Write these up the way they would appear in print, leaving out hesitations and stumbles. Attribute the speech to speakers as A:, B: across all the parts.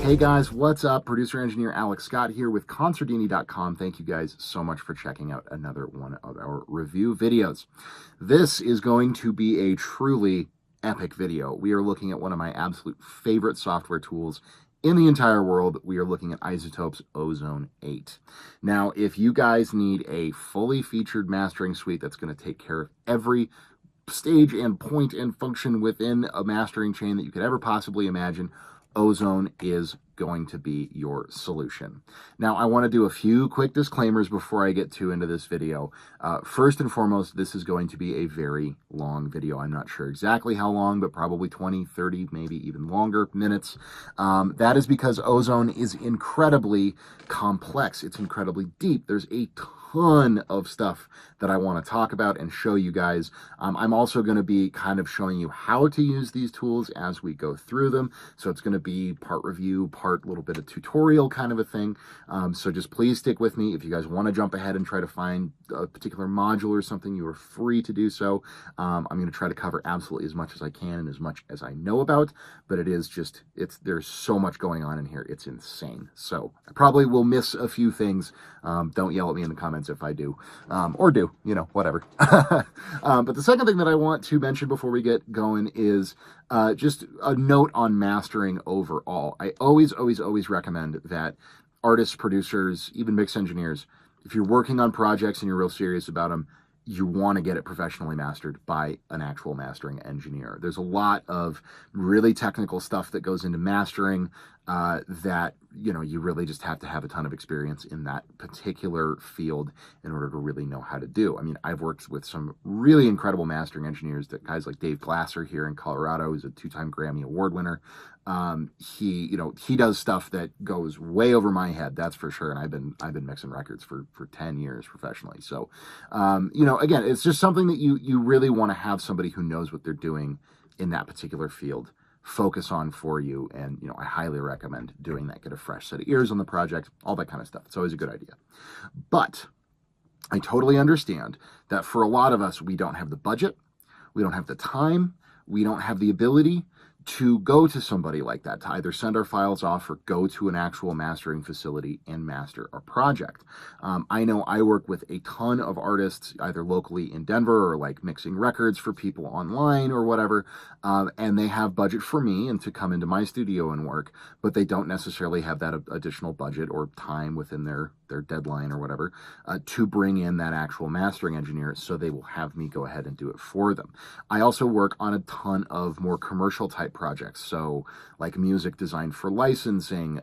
A: Hey guys, what's up? Producer engineer Alex Scott here with Consordini.com. Thank you guys so much for checking out another one of our review videos. This is going to be a truly epic video. We are looking at one of my absolute favorite software tools in the entire world. We are looking at Izotope's Ozone 8. Now, if you guys need a fully featured mastering suite that's going to take care of every stage and point and function within a mastering chain that you could ever possibly imagine, Ozone is going to be your solution. Now, I want to do a few quick disclaimers before I get too into this video. First and foremost, this is going to be a very long video. I'm not sure exactly how long, but probably 20, 30, maybe even longer minutes. That is because Ozone is incredibly complex. It's incredibly deep. There's a ton of stuff that I want to talk about and show you guys. I'm also going to be kind of showing you how to use these tools as we go through them. So it's going to be part review, part little bit of tutorial kind of a thing. So just please stick with me. If you guys want to jump ahead and try to find a particular module or something, you are free to do so. I'm going to try to cover absolutely as much as I can and as much as I know about, but there's so much going on in here. It's insane. So I probably will miss a few things. Don't yell at me in the comments if I do, or do, whatever. But the second thing that I want to mention before we get going is just a note on mastering overall. I always recommend that artists, producers, even mix engineers, if you're working on projects and you're real serious about them, you want to get it professionally mastered by an actual mastering engineer. There's a lot of really technical stuff that goes into mastering that, you really just have to have a ton of experience in that particular field in order to really know how to do. I mean, I've worked with some really incredible mastering engineers, that guys like Dave Glasser here in Colorado, who's a 2-time Grammy Award winner. He does stuff that goes way over my head, that's for sure. And I've been mixing records for 10 years professionally. So, again, it's just something that you really want to have somebody who knows what they're doing in that particular field focus on for you. And, I highly recommend doing that. Get a fresh set of ears on the project, all that kind of stuff. It's always a good idea. But I totally understand that for a lot of us, we don't have the budget, we don't have the time, we don't have the ability to go to somebody like that, to either send our files off or go to an actual mastering facility and master our project. I know I work with a ton of artists, either locally in Denver or like mixing records for people online or whatever, and they have budget for me and to come into my studio and work, but they don't necessarily have that additional budget or time within their deadline or whatever to bring in that actual mastering engineer, so they will have me go ahead and do it for them. I also work on a ton of more commercial type projects, so like music design for licensing,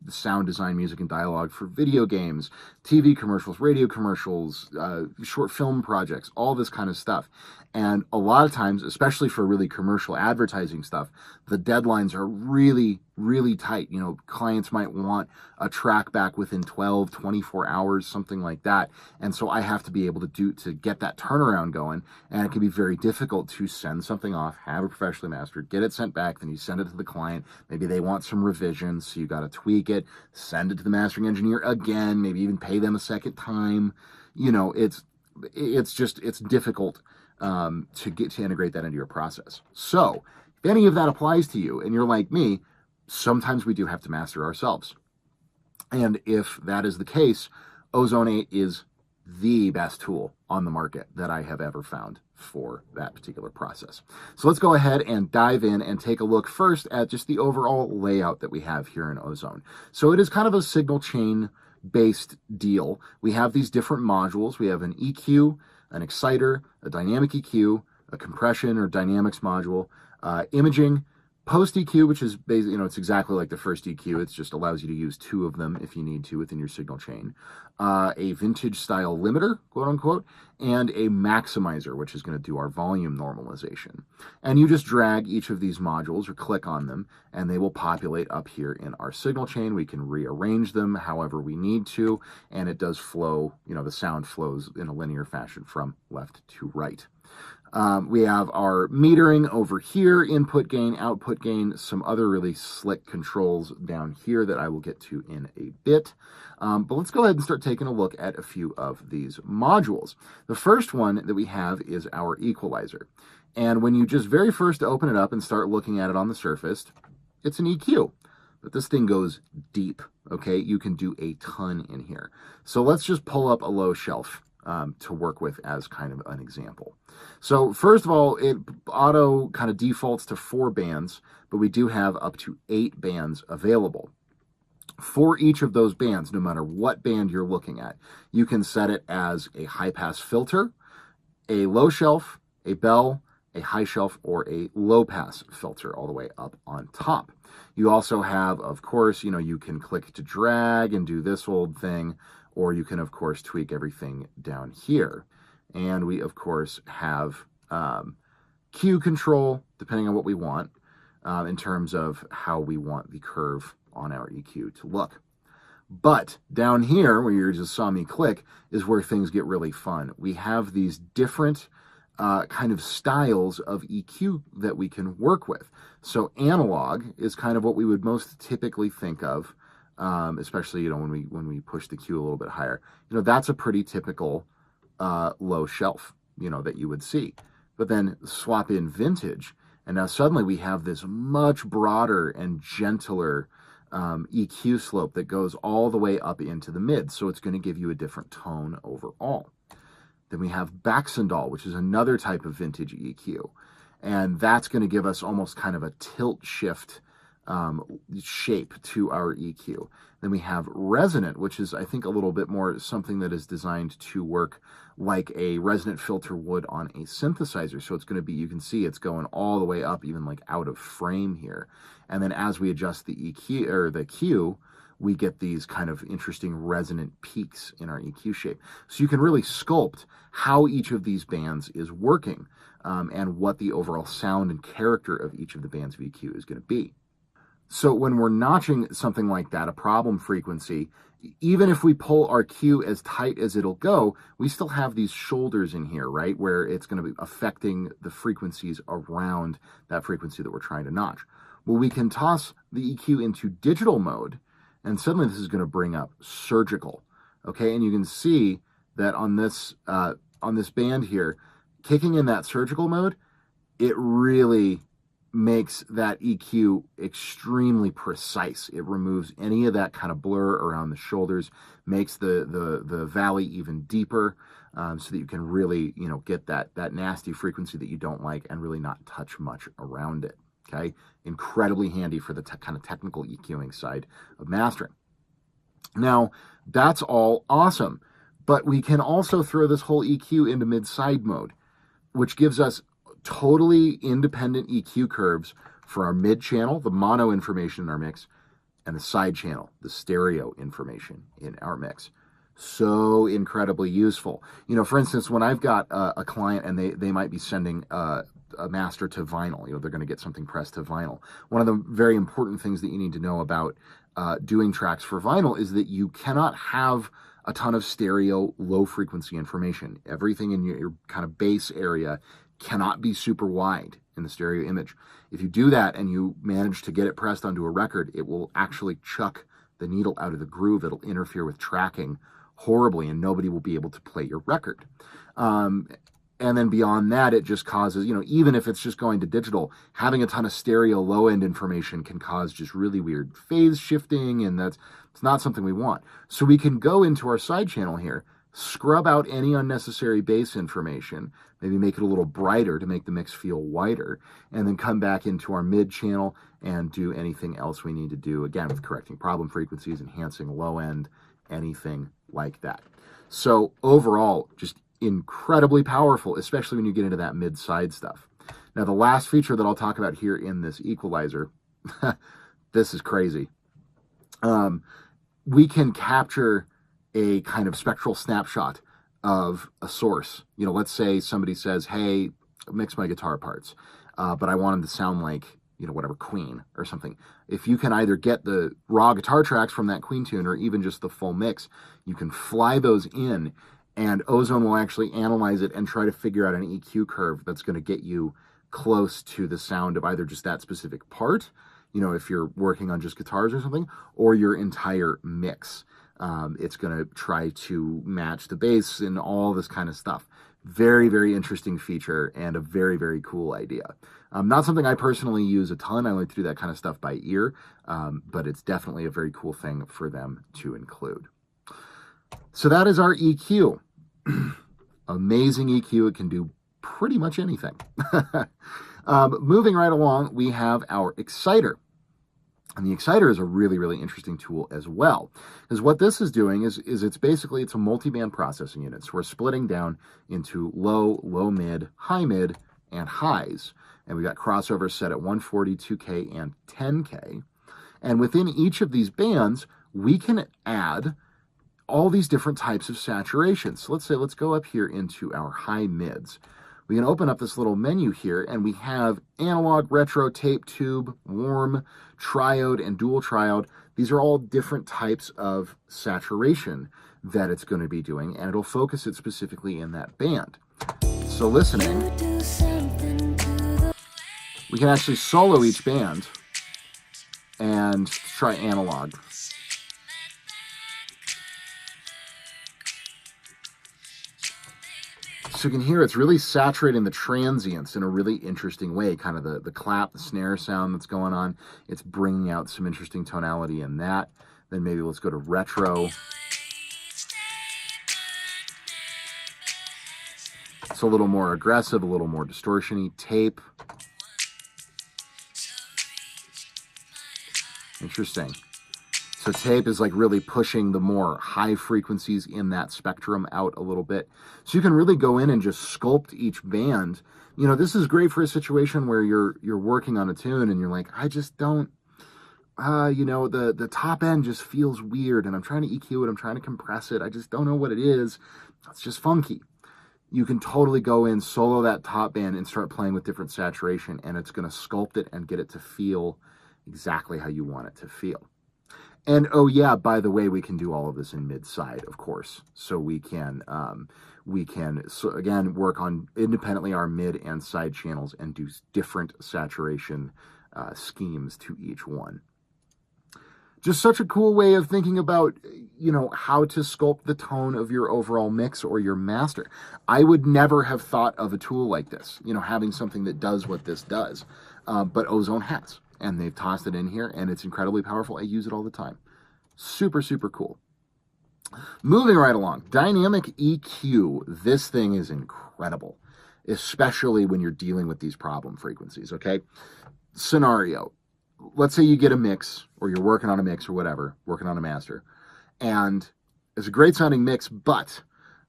A: sound design, music and dialogue for video games, TV commercials, radio commercials, short film projects, all this kind of stuff. And a lot of times, especially for really commercial advertising stuff, the deadlines are really, really tight. Clients might want a track back within 12, 24 hours, something like that. And so I have to be able to get that turnaround going. And it can be very difficult to send something off, have it professionally mastered, get it sent back, then you send it to the client. Maybe they want some revisions, so you got to tweak it, send it to the mastering engineer again, maybe even pay them a second time. It's difficult to integrate that into your process. So if any of that applies to you and you're like me, sometimes we do have to master ourselves. And if that is the case, Ozone 8 is the best tool on the market that I have ever found for that particular process. So let's go ahead and dive in and take a look first at just the overall layout that we have here in Ozone. So it is kind of a signal chain based deal. We have these different modules. We have an EQ, an exciter, a dynamic EQ, a compression or dynamics module, imaging, post EQ, which is basically, it's exactly like the first EQ. It just allows you to use 2 of them if you need to within your signal chain. A vintage style limiter, quote unquote, and a maximizer, which is going to do our volume normalization. And you just drag each of these modules or click on them, and they will populate up here in our signal chain. We can rearrange them however we need to, and it does flow, the sound flows in a linear fashion from left to right. We have our metering over here, input gain, output gain, some other really slick controls down here that I will get to in a bit. But let's go ahead and start taking a look at a few of these modules. The first one that we have is our Equalizer. And when you just very first open it up and start looking at it on the surface, it's an EQ. but this thing goes deep, okay? You can do a ton in here. So let's just pull up a low shelf to work with as kind of an example. So first of all, it auto kind of defaults to 4 bands, but we do have up to 8 bands available. For each of those bands, no matter what band you're looking at, you can set it as a high-pass filter, a low shelf, a bell, a high shelf, or a low-pass filter all the way up on top. You also have, of course, you can click to drag and do this old thing, or you can, of course, tweak everything down here. And we, of course, have Q control, depending on what we want, in terms of how we want the curve on our EQ to look. But down here, where you just saw me click, is where things get really fun. We have these different kind of styles of EQ that we can work with. So analog is kind of what we would most typically think of, especially when we push the Q a little bit higher. That's a pretty typical low shelf, that you would see. But then swap in vintage, and now suddenly we have this much broader and gentler EQ slope that goes all the way up into the mid, so it's going to give you a different tone overall. Then we have Baxandall, which is another type of vintage EQ, and that's going to give us almost kind of a tilt shift shape to our EQ. Then we have Resonant, which is, I think, a little bit more something that is designed to work like a resonant filter would on a synthesizer. So it's going to be, you can see it's going all the way up, even like out of frame here. And then as we adjust the EQ or the Q, we get these kind of interesting resonant peaks in our EQ shape. So you can really sculpt how each of these bands is working and what the overall sound and character of each of the bands of EQ is going to be. So when we're notching something like that, a problem frequency, even if we pull our Q as tight as it'll go, we still have these shoulders in here, right, where it's going to be affecting the frequencies around that frequency that we're trying to notch. Well, we can toss the EQ into digital mode, and suddenly this is going to bring up surgical, okay? And you can see that on this band here, kicking in that surgical mode, it really makes that EQ extremely precise. It removes any of that kind of blur around the shoulders, makes the valley even deeper, so that you can really, get that nasty frequency that you don't like and really not touch much around it. Okay, incredibly handy for the kind of technical EQing side of mastering. Now, that's all awesome, but we can also throw this whole EQ into mid-side mode, which gives us totally independent EQ curves for our mid channel, the mono information in our mix, and the side channel, the stereo information in our mix. So incredibly useful. For instance, when I've got a client and they might be sending a master to vinyl, they're going to get something pressed to vinyl. One of the very important things that you need to know about doing tracks for vinyl is that you cannot have a ton of stereo low frequency information. Everything in your kind of bass area cannot be super wide in the stereo image. If you do that and you manage to get it pressed onto a record, it will actually chuck the needle out of the groove. It'll interfere with tracking horribly, and nobody will be able to play your record. And then beyond that, it just causes, even if it's just going to digital, having a ton of stereo low-end information can cause just really weird phase shifting, and it's not something we want. So we can go into our side channel here, scrub out any unnecessary bass information, maybe make it a little brighter to make the mix feel wider, and then come back into our mid channel and do anything else we need to do, again, with correcting problem frequencies, enhancing low end, anything like that. So overall, just incredibly powerful, especially when you get into that mid-side stuff. Now, the last feature that I'll talk about here in this equalizer, this is crazy. We can capture a kind of spectral snapshot of a source. Let's say somebody says, hey, mix my guitar parts, but I want them to sound like, whatever, Queen or something. If you can either get the raw guitar tracks from that Queen tune or even just the full mix, you can fly those in, and Ozone will actually analyze it and try to figure out an EQ curve that's going to get you close to the sound of either just that specific part, if you're working on just guitars or something, or your entire mix. It's going to try to match the bass and all this kind of stuff. Very, very interesting feature and a very, very cool idea. Not something I personally use a ton. I like to do that kind of stuff by ear, but it's definitely a very cool thing for them to include. So that is our EQ. Amazing EQ. It can do pretty much anything. Moving right along, we have our Exciter. And the Exciter is a really, really interesting tool as well. Because what this is doing is it's a multi-band processing unit. So we're splitting down into low, low mid, and highs. And we got crossovers set at 140, 2K, and 10K. And within each of these bands, we can add all these different types of saturation. So let's go up here into our high mids. We can open up this little menu here, and we have analog, retro, tape, tube, warm, triode, and dual triode. These are all different types of saturation that it's going to be doing, and it'll focus it specifically in that band. So listening, we can actually solo each band and try analog. So you can hear it's really saturating the transients in a really interesting way, kind of the clap, the snare sound that's going on. It's bringing out some interesting tonality in that. Then maybe let's go to retro. It's a little more aggressive, a little more distortion-y. Tape. Interesting. So tape is like really pushing the more high frequencies in that spectrum out a little bit. So you can really go in and just sculpt each band. You know, this is great for a situation where you're working on a tune and you're like, I just don't, you know, the top end just feels weird and I'm trying to EQ it, I'm trying to compress it. I just don't know what it is. It's just funky. You can totally go in, solo that top band and start playing with different saturation, and it's going to sculpt it and get it to feel exactly how you want it to feel. And oh yeah, by the way, we can do all of this in mid-side, of course. So we can again work on independently our mid and side channels and do different saturation schemes to each one. Just such a cool way of thinking about, you know, how to sculpt the tone of your overall mix or your master. I would never have thought of a tool like this, you know, having something that does what this does, but Ozone has. And they've tossed it in here, and it's incredibly powerful. I use it all the time. Super, super cool. Moving right along, dynamic EQ. This thing is incredible, especially when you're dealing with these problem frequencies, okay? Scenario. Let's say you get a mix, or you're working on a mix or whatever, working on a master, and it's a great sounding mix, but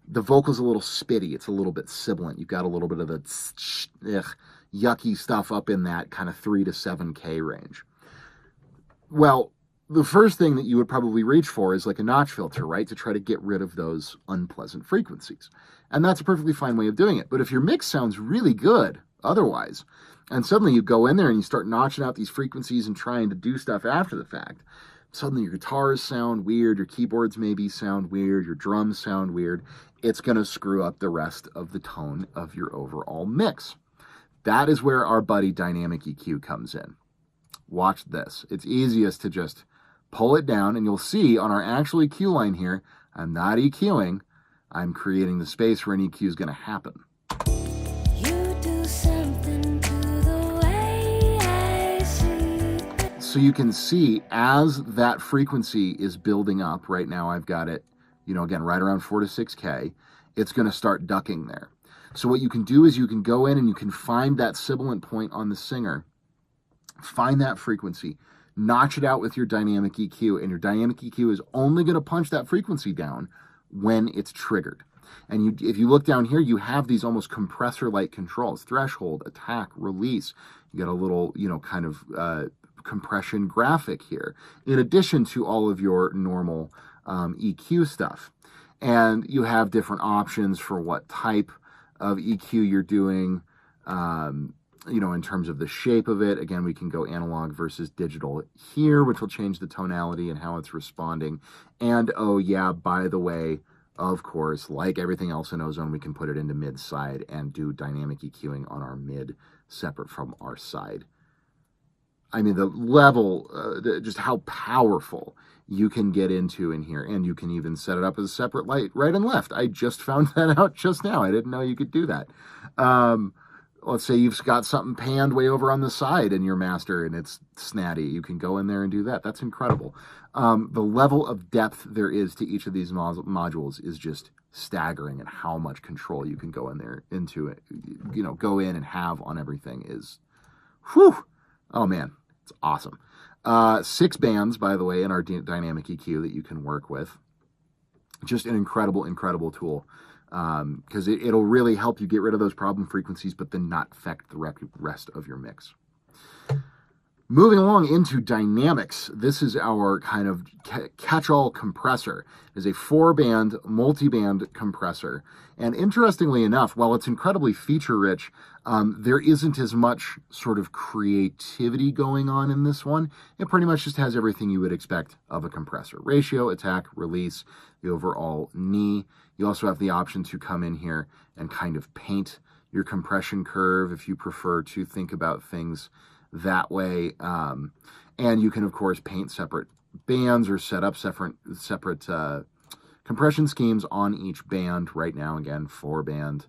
A: the vocal's a little spitty. It's a little bit sibilant. You've got a little bit of the yucky stuff up in that kind of 3 to 7K range. Well, the first thing that you would probably reach for is like a notch filter, right? To try to get rid of those unpleasant frequencies. And that's a perfectly fine way of doing it. But if your mix sounds really good otherwise, and suddenly you go in there and you start notching out these frequencies and trying to do stuff after the fact, suddenly your guitars sound weird, your keyboards maybe sound weird, your drums sound weird. It's going to screw up the rest of the tone of your overall mix. That is where our buddy Dynamic EQ comes in. Watch this. It's easiest to just pull it down, and you'll see on our actual EQ line here, I'm not EQing. I'm creating the space where an EQ is going to happen. You do something to the way I see. So you can see as that frequency is building up, right now I've got it, you know, again, right around 4 to 6K, it's going to start ducking there. So what you can do is you can go in and you can find that sibilant point on the singer, find that frequency, notch it out with your dynamic EQ, and your dynamic EQ is only going to punch that frequency down when it's triggered. And if you look down here, you have these almost compressor-like controls: threshold, attack, release. You got a little, you know, kind of compression graphic here, in addition to all of your normal EQ stuff. And you have different options for what type of EQ you're doing, you know, in terms of the shape of it. Again, we can go analog versus digital here, which will change the tonality and how it's responding. And oh yeah, by the way, of course, like everything else in Ozone, we can put it into mid-side and do dynamic EQing on our mid separate from our side. I mean, the level, just how powerful you can get into in here. And you can even set it up as a separate light, right and left. I just found that out just now. I didn't know you could do that. Let's say you've got something panned way over on the side in your master and it's snatty. You can go in there and do that. That's incredible. The level of depth there is to each of these modules is just staggering, and how much control you can go in there into it, go in and have on everything is, whew. Oh man, it's awesome. 6 bands, by the way, in our dynamic EQ that you can work with. Just an incredible, incredible tool. Because it'll really help you get rid of those problem frequencies, but then not affect the rest of your mix. Moving along into dynamics, this is our kind of catch-all compressor. It is a 4-band, multi-band compressor. And interestingly enough, while it's incredibly feature-rich, there isn't as much sort of creativity going on in this one. It pretty much just has everything you would expect of a compressor. Ratio, attack, release, the overall knee. You also have the option to come in here and kind of paint your compression curve if you prefer to think about things that way. And you can, of course, paint separate bands or set up separate compression schemes on each band. Right now, again, 4-band.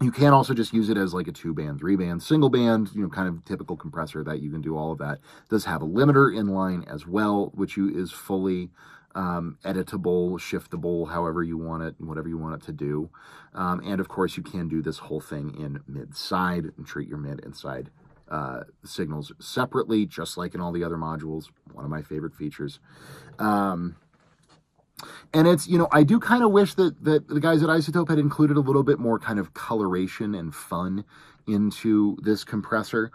A: You can also just use it as like a 2-band, 3-band, single band, kind of typical compressor that you can do all of that. It does have a limiter in line as well, which is fully editable, shiftable, however you want it, whatever you want it to do. And of course, you can do this whole thing in mid-side and treat your mid and side signals separately, just like in all the other modules. One of my favorite features. And it's, I do kind of wish that the guys at Izotope had included a little bit more kind of coloration and fun into this compressor.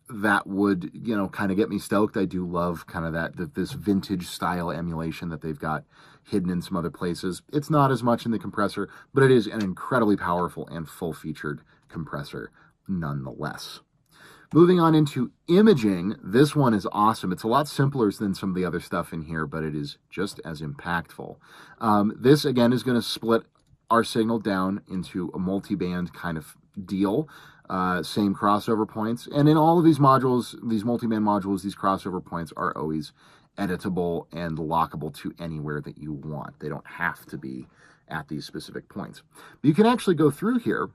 A: That would, kind of get me stoked. I do love kind of this vintage style emulation that they've got hidden in some other places. It's not as much in the compressor, but it is an incredibly powerful and full-featured compressor nonetheless. Moving on into imaging, this one is awesome. It's a lot simpler than some of the other stuff in here, but it is just as impactful. This, again, is going to split our signal down into a multi-band kind of deal. Same crossover points. And in all of these modules, these multi-band modules, these crossover points are always editable and lockable to anywhere that you want. They don't have to be at these specific points. But you can actually go through here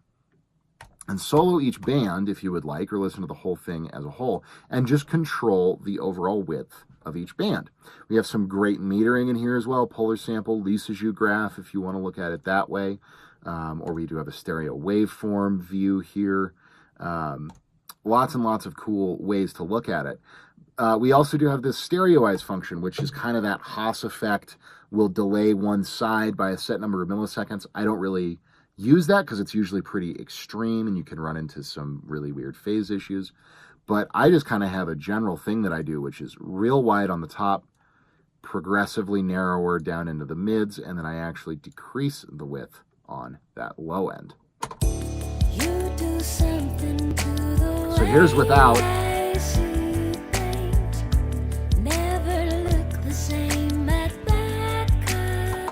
A: and solo each band if you would like, or listen to the whole thing as a whole, and just control the overall width of each band. We have some great metering in here as well, polar sample, Lissajous graph if you want to look at it that way, or we do have a stereo waveform view here. Lots and lots of cool ways to look at it. We also do have this stereoize function, which is kind of that Haas effect, will delay one side by a set number of milliseconds. I don't really use that because it's usually pretty extreme and you can run into some really weird phase issues. But I just kind of have a general thing that I do, which is real wide on the top, progressively narrower down into the mids, and then I actually decrease the width on that low end. So here's without.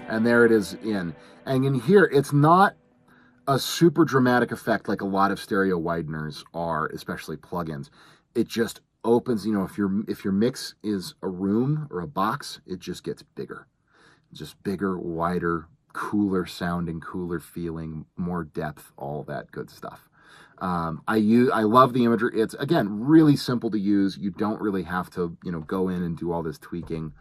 A: And there it is in. And in here, it's not a super dramatic effect like a lot of stereo wideners are, especially plugins. It just opens, if your mix is a room or a box, it just gets bigger. Just bigger, wider, cooler sounding, cooler feeling, more depth, all that good stuff. I love the imagery. It's, again, really simple to use. You don't really have to, go in and do all this tweaking.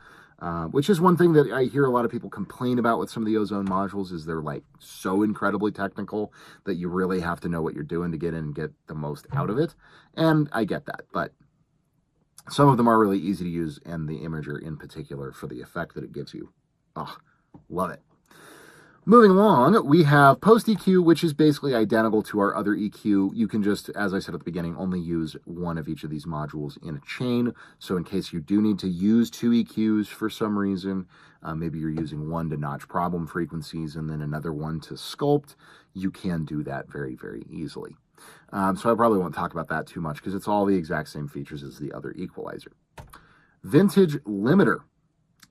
A: Which is one thing that I hear a lot of people complain about with some of the Ozone modules, is they're like so incredibly technical that you really have to know what you're doing to get in and get the most out of it. And I get that, but some of them are really easy to use, and the imager in particular for the effect that it gives you. Oh, love it. Moving along, we have post EQ, which is basically identical to our other EQ. You can just, as I said at the beginning, only use one of each of these modules in a chain. So in case you do need to use 2 EQs for some reason, maybe you're using one to notch problem frequencies and then another one to sculpt, you can do that very, very easily. So I probably won't talk about that too much because it's all the exact same features as the other equalizer. Vintage limiter.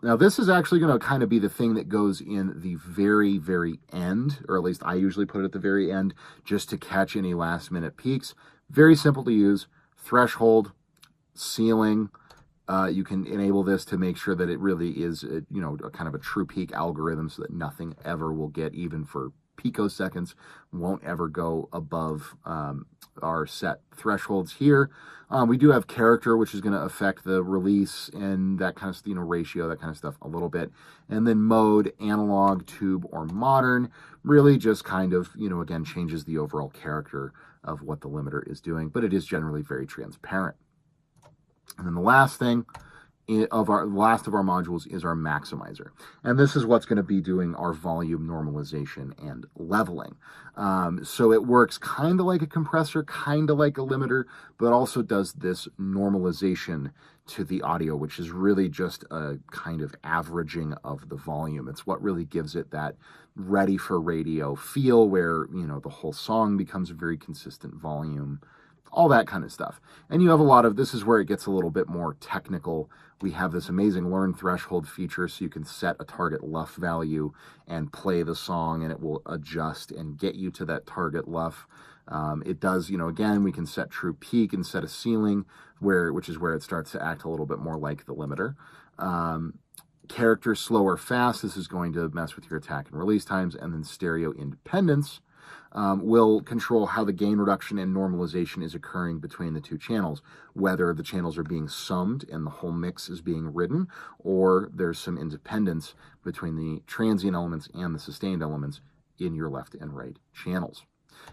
A: Now, this is actually going to kind of be the thing that goes in the very, very end, or at least I usually put it at the very end, just to catch any last-minute peaks. Very simple to use. threshold, ceiling. You can enable this to make sure that it really is, you know, a kind of a true peak algorithm so that nothing ever will get, even for picoseconds, won't ever go above our set thresholds here. We do have character, which is going to affect the release and that kind of, you know, ratio, that kind of stuff a little bit. And then mode, analog, tube, or modern, really just kind of, you know, again, changes the overall character of what the limiter is doing, but it is generally very transparent. And then the last thing last of our modules is our maximizer. And this is what's going to be doing our volume normalization and leveling. So it works kind of like a compressor, kind of like a limiter, but also does this normalization to the audio, which is really just a kind of averaging of the volume. It's what really gives it that ready for radio feel where, you know, the whole song becomes a very consistent volume, all that kind of stuff. And you have a lot of, this is where it gets a little bit more technical. We have this amazing learn threshold feature, so you can set a target LUF value and play the song, and it will adjust and get you to that target LUF. It does, you know, again, we can set true peak and set a ceiling, which is where it starts to act a little bit more like the limiter. Character slow or fast, this is going to mess with your attack and release times. And then stereo independence will control how the gain reduction and normalization is occurring between the two channels, whether the channels are being summed and the whole mix is being ridden, or there's some independence between the transient elements and the sustained elements in your left and right channels.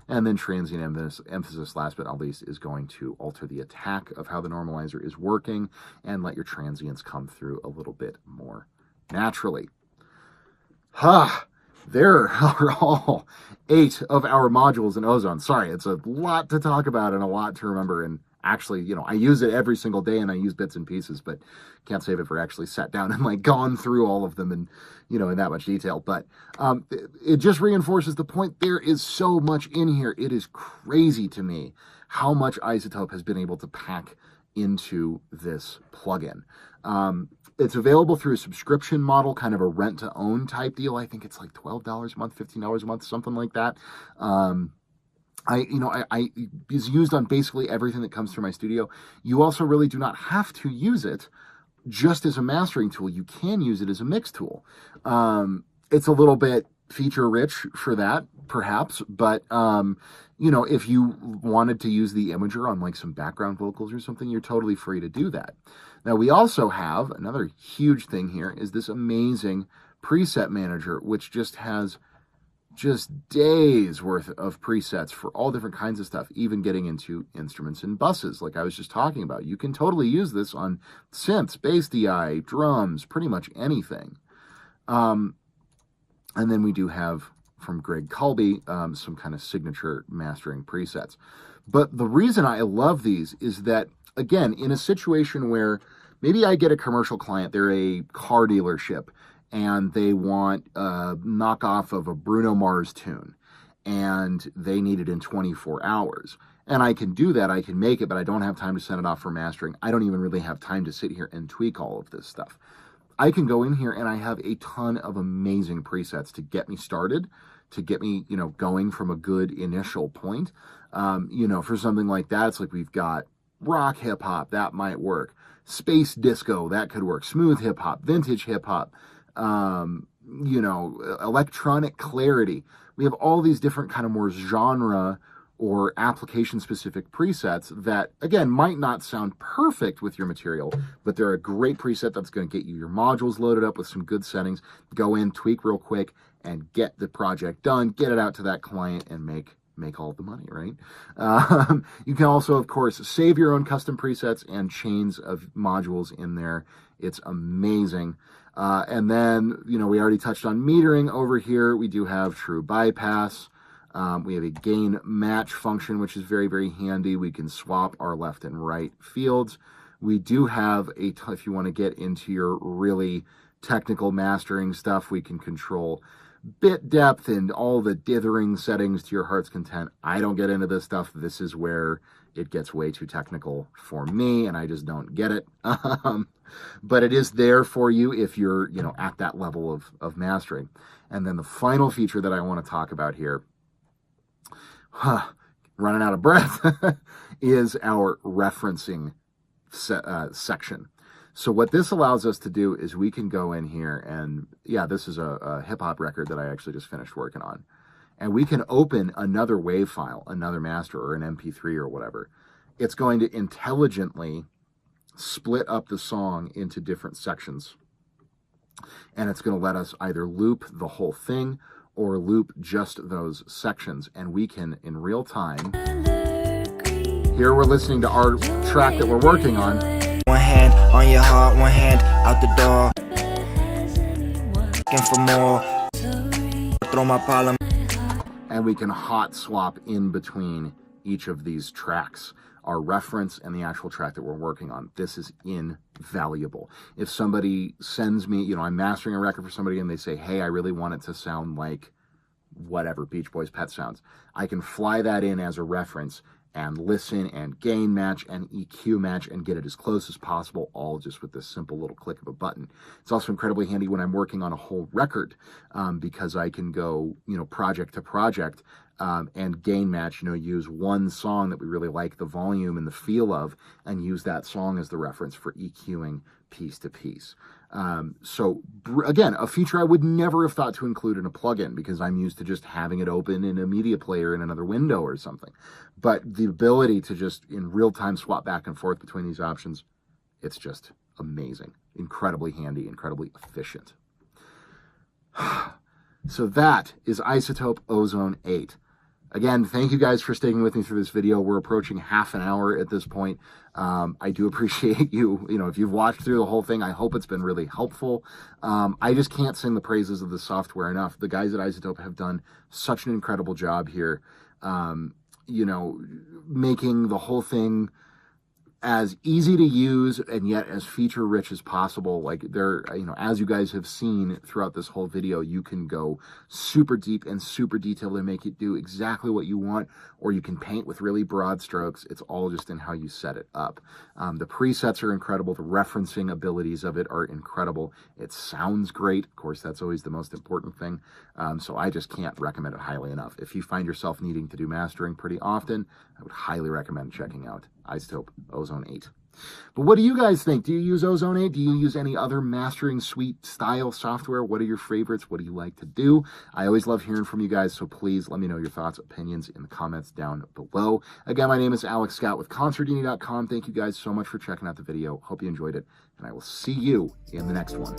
A: And then transient emphasis, last but not least, is going to alter the attack of how the normalizer is working and let your transients come through a little bit more naturally. There are all 8 of our modules in Ozone. Sorry, it's a lot to talk about and a lot to remember. And actually, you know, I use it every single day and I use bits and pieces, but can't say I've ever actually sat down and like gone through all of them and, you know, in that much detail. But it just reinforces the point. There is so much in here. It is crazy to me how much Izotope has been able to pack into this plugin. It's available through a subscription model, kind of a rent-to-own type deal. I think it's like $12 a month, $15 a month, something like that. It's used on basically everything that comes through my studio. You also really do not have to use it just as a mastering tool. You can use it as a mix tool. It's a little bit feature-rich for that, perhaps, but you know, if you wanted to use the imager on like some background vocals or something, you're totally free to do that. Now, we also have another huge thing here is this amazing preset manager, which just has just days worth of presets for all different kinds of stuff, even getting into instruments and buses, like I was just talking about. You can totally use this on synths, bass DI, drums, pretty much anything. And then we do have, from Greg Colby, some kind of signature mastering presets. But the reason I love these is that, again, in a situation where maybe I get a commercial client, they're a car dealership, and they want a knockoff of a Bruno Mars tune, and they need it in 24 hours. And I can do that, I can make it, but I don't have time to send it off for mastering. I don't even really have time to sit here and tweak all of this stuff. I can go in here and I have a ton of amazing presets to get me started, to get me, you know, going from a good initial point. You know, for something like that, it's like we've got rock hip hop, that might work. Space disco, that could work. Smooth hip hop, vintage hip hop, you know, electronic clarity. We have all these different kind of more genre or application-specific presets that, again, might not sound perfect with your material, but they're a great preset that's going to get you your modules loaded up with some good settings. Go in, tweak real quick, and get the project done, get it out to that client, and make all the money, right? You can also, of course, save your own custom presets and chains of modules in there. It's amazing. And then, you know, we already touched on metering over here. We do have true bypass. We have a gain match function, which is very, very handy. We can swap our left and right fields. We do have if you want to get into your really technical mastering stuff, we can control bit depth and all the dithering settings to your heart's content. I don't get into this stuff. This is where it gets way too technical for me, and I just don't get it. But it is there for you if you're, you know, at that level of mastering. And then the final feature that I want to talk about here, running out of breath, is our referencing section. So what this allows us to do is we can go in here and, yeah, this is a hip-hop record that I actually just finished working on. And we can open another WAV file, another master, or an MP3 or whatever. It's going to intelligently split up the song into different sections. And it's going to let us either loop the whole thing or loop just those sections. And we can, in real time, here we're listening to our track that we're working on.
B: One hand on your heart, one hand out the door. Looking for more. Throw my problem.
A: And we can hot swap in between each of these tracks, our reference and the actual track that we're working on. This is invaluable. If somebody sends me, you know, I'm mastering a record for somebody and they say, hey, I really want it to sound like whatever, Beach Boys' Pet Sounds, I can fly that in as a reference and listen and gain match and EQ match and get it as close as possible, all just with this simple little click of a button. It's also incredibly handy when I'm working on a whole record, because I can go, you know, project to project and gain match, you know, use one song that we really like the volume and the feel of and use that song as the reference for EQing piece to piece. So again, a feature I would never have thought to include in a plugin because I'm used to just having it open in a media player in another window or something. But the ability to just in real time swap back and forth between these options, it's just amazing. Incredibly handy, incredibly efficient. So that is Izotope Ozone 8. Again, thank you guys for sticking with me through this video. We're approaching half an hour at this point. I do appreciate you, if you've watched through the whole thing, I hope it's been really helpful. I just can't sing the praises of the software enough. The guys at Izotope have done such an incredible job here, making the whole thing as easy to use and yet as feature rich as possible. Like they're, as you guys have seen throughout this whole video, you can go super deep and super detailed and make it do exactly what you want, or you can paint with really broad strokes. It's all just in how you set it up. The presets are incredible. The referencing abilities of it are incredible. It sounds great. Of course, that's always the most important thing. So I just can't recommend it highly enough. If you find yourself needing to do mastering pretty often, I would highly recommend checking out Izotope Ozone 8. But what do you guys think? Do you use Ozone 8? Do you use any other mastering suite style software? What are your favorites? What do you like to do? I always love hearing from you guys, so please let me know your thoughts, opinions in the comments down below. Again, my name is Alex Scott with Consordini.com. Thank you guys so much for checking out the video. Hope you enjoyed it, and I will see you in the next one.